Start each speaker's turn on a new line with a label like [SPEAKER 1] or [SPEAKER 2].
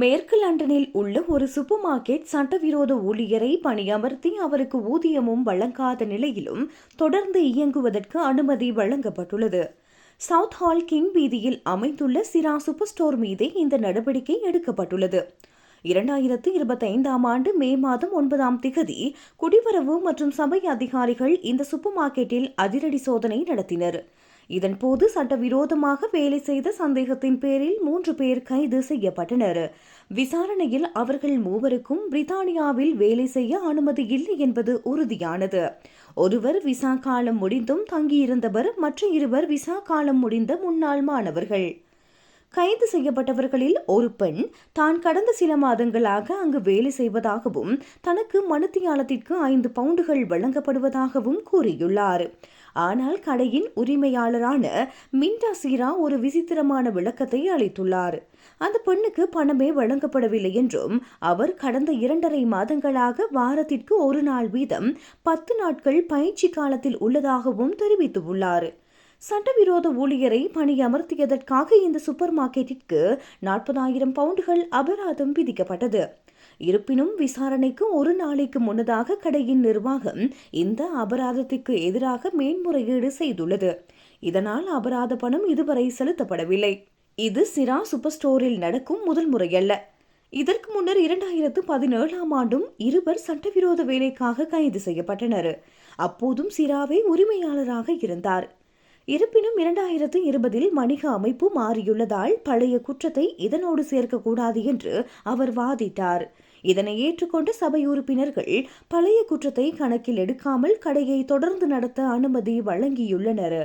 [SPEAKER 1] மேற்கு லண்டனில் உள்ள ஒரு சூப்பர் மார்க்கெட் சட்டவிரோத ஊழியரை பணியமர்த்தி அவருக்கு ஊதியமும் வழங்காத நிலையிலும் தொடர்ந்து இயங்குவதற்கு அனுமதி வழங்கப்பட்டுள்ளது. சவுத் ஹால் கிங் வீதியில் அமைந்துள்ள சிரா சூப்பர் ஸ்டோர் மீதே இந்த நடவடிக்கை எடுக்கப்பட்டுள்ளது. 2025 ஆண்டு மே மாதம் 9ஆம் திகதி குடிவரவு மற்றும் சபை அதிகாரிகள் இந்த சூப்பர் மார்க்கெட்டில் அதிரடி சோதனை நடத்தினர். இதன்போது சட்டவிரோதமாக வேலை செய்த சந்தேகத்தின் பேரில் 3 பேர் கைது செய்யப்பட்டனர். விசாரணையில் அவர்கள் மூவருக்கும் பிரித்தானியாவில் வேலை செய்ய அனுமதி இல்லை என்பது உறுதியானது. ஒருவர் விசா காலம் முடிந்தும் தங்கியிருந்தவர், மற்ற இருவர் விசா காலம் முடிந்த முன்னாள் மாணவர்கள். கைது செய்யப்பட்டவர்களில் ஒரு பெண் தான் கடந்த சில மாதங்களாக அங்கு வேலை செய்வதாகவும் தனக்கு மணித்தியாலத்திற்கு 5 பவுண்டுகள் வழங்கப்படுவதாகவும் கூறியுள்ளார். ஆனால் கடையின் உரிமையாளரான மிண்டா சீரா ஒரு விசித்திரமான விளக்கத்தை அளித்துள்ளார். அந்த பெண்ணுக்கு பணமே வழங்கப்படவில்லை என்றும் அவர் கடந்த 2.5 மாதங்களாக வாரத்திற்கு ஒரு நாள் வீதம் 10 நாட்கள் பயிற்சி காலத்தில் உள்ளதாகவும் தெரிவித்துள்ளார். சட்டவிரோத ஊழியரை பணியமர்த்தியதற்காக இந்த சூப்பர் மார்க்கெட்டிற்கு 40,000 பவுண்டுகள் அபராதம் விதிக்கப்பட்டது. இருப்பினும் விசாரணைக்கு ஒரு நாளைக்கு முன்னதாக கடையின் நிர்வாகம் இந்த அபராதத்திற்கு எதிராக மேன்முறையீடு செய்துள்ளது. இதனால் அபராத பணம் இதுவரை செலுத்தப்படவில்லை. இது சிரா சூப்பர் ஸ்டோரில் நடக்கும் முதல் முறையல்ல. இதற்கு முன்னர் 2017ஆம் ஆண்டும் இருவர் சட்டவிரோத வேலைக்காக கைது செய்யப்பட்டனர். அப்போதும் சிராவே உரிமையாளராக இருந்தார். இருப்பினும் 2020இல் வணிக அமைப்பு மாறியுள்ளதால் பழைய குற்றத்தை இதனோடு சேர்க்கக்கூடாது என்று அவர் வாதிட்டார். இதனை ஏற்றுக்கொண்ட சபை உறுப்பினர்கள் பழைய குற்றத்தை கணக்கில் எடுக்காமல் கடையை தொடர்ந்து நடத்த அனுமதி வழங்கியுள்ளனர்.